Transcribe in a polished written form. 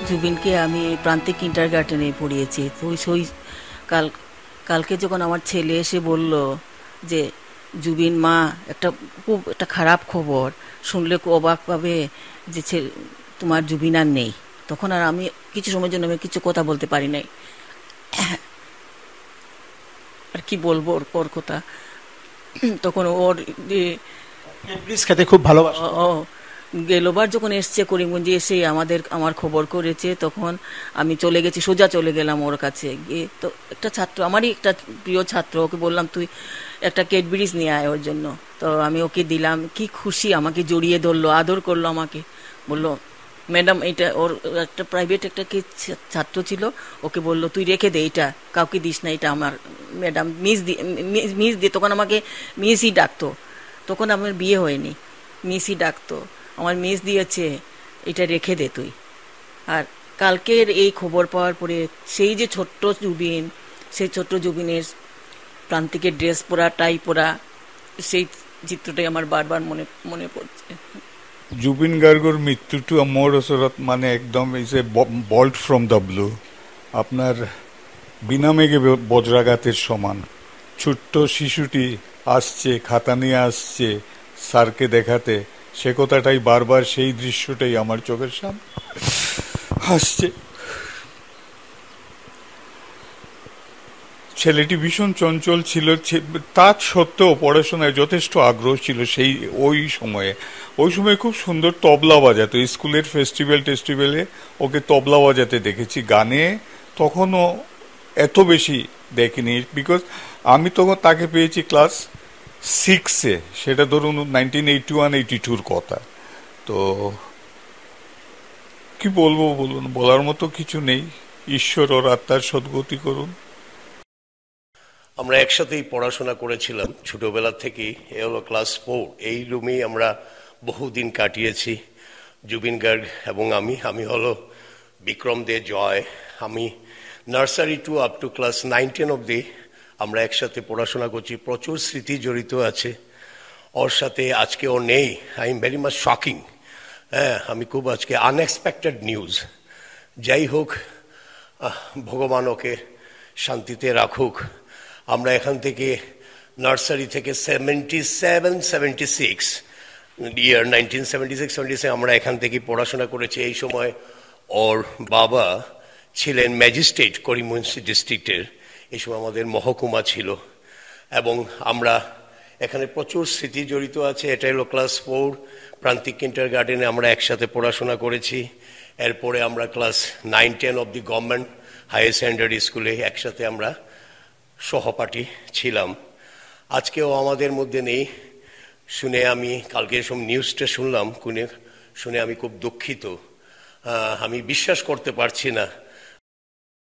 জুবিনকে আমি প্রান্তিক কিন্ডারগার্টেনে পড়িয়েছি। তো ওই কাল কালকে যখন আমার ছেলে এসে বলল যে জুবিন মা, খুব একটা খারাপ খবর, শুনলে খুব অবাক পাবে যে তোমার জুবিন আর নেই, তখন আর আমি কিছু সময়ের জন্য আমি কিছু কথা বলতে পারি নাই। আর কি বলবো ওর কথা। তখন ওর যে ক্যাডবেরিজ খেতে খুব ভালোবাসতো। ও গেলোবার যখন এসছে করিমগঞ্জে, এসে আমার খবর করেছে, তখন আমি চলে গেছি, সোজা চলে গেলাম ওর কাছে গিয়ে। তো একটা ছাত্র, আমারই একটা প্রিয় ছাত্র, ওকে বললাম তুই একটা ক্যাডবেরিজ নিয়ে আয় ওর জন্য। তো আমি ওকে দিলাম, কি খুশি, আমাকে জড়িয়ে ধরলো, আদর করলো আমাকে, বললো ম্যাডাম এটা ওর একটা প্রাইভেট একটা কি ছাত্র ছিল, ওকে বললো তুই রেখে দে, এটা কাউকে দিস না, এটা আমার ম্যাডাম মিস দিয়ে, তখন আমাকে মিসই ডাকতো, তখন আমার বিয়ে হয়নি, মিসই ডাকতো, আমার মিস দিয়েছে, এটা রেখে দে তুই। আর কালকের এই খবর পাওয়ার পরে সেই যে ছোট্ট জুবিন, সেই ছোট্ট জুবিনের প্রান্তিকের ড্রেস পরা, টাই পরা, সেই চিত্রটাই আমার বারবার মনে মনে পড়ছে। জুবিন গার্গর মৃত্যুটো মোৰ ওচৰত মানে একদম is a bolt from the blue. আপনার বিনা মেঘে বজ্রাঘাতের সমান। ছোট্ট শিশুটি আসছে, খাতা নিয়ে আসছে স্যারকে দেখাতে, সে কথাটাই বারবার, সেই দৃশ্যটাই আমার চোখের সামনে আসছে। ছেলেটি ভীষণ চঞ্চল ছিল, তা সত্ত্বেও পড়াশোনায় যথেষ্ট আগ্রহ ছিল। সেই ওই সময়ে খুব সুন্দর তবলা বাজাতো, স্কুলের ফেস্টিভ্যালে ওকে তবলা বাজাতে দেখেছি। গানে তখনও এত বেশি দেখিনি, বিকজ আমি তখন তাকে পেয়েছি ক্লাস 6-এ, সেটা ধরুন 1981-82 কথা। তো কি বলবো বলুন, বলার মতো কিছু নেই। ঈশ্বর ওর আত্মার সদ্গতি করুন। আমরা একসাথেই পড়াশোনা করেছিলাম ছোটবেলা থেকেই। এ হলো ক্লাস 4, এই রুমেই আমরা বহুদিন কাটিয়েছি জুবিন গার্গ এবং আমি হলো বিক্রম দে জয়। আমি nursery two up to class 9-10 অবধি আমরা একসাথে পড়াশোনা করছি, প্রচুর স্মৃতি জড়িত আছে ওর সাথে। আজকে ও নেই, I am very much shocking. হ্যাঁ, আমি খুব আজকে আনএক্সপেক্টেড নিউজ। যাই হোক, ভগবান ওকে শান্তিতে রাখুক। আমরা এখান থেকে নার্সারি থেকে 1976 আমরা এখান থেকে পড়াশোনা করেছি। এই সময় ওর বাবা ছিলেন ম্যাজিস্ট্রেট করিমগঞ্জ ডিস্ট্রিক্টের, এই সময় আমাদের মহকুমা ছিল, এবং আমরা এখানে প্রচুর স্মৃতি জড়িত আছে। এটা হলো ক্লাস 4, প্রান্তিক কিন্ডারগার্টেনে আমরা একসাথে পড়াশোনা করেছি। এরপরে আমরা class 9-10 of the government higher secondary স্কুলে একসাথে আমরা সহপাঠী ছিলাম। আজকেও আমাদের মধ্যে নেই শুনে, আমি কালকে সব নিউজটা শুনলাম, শুনে আমি খুব দুঃখিত। আমি বিশ্বাস করতে পারছি না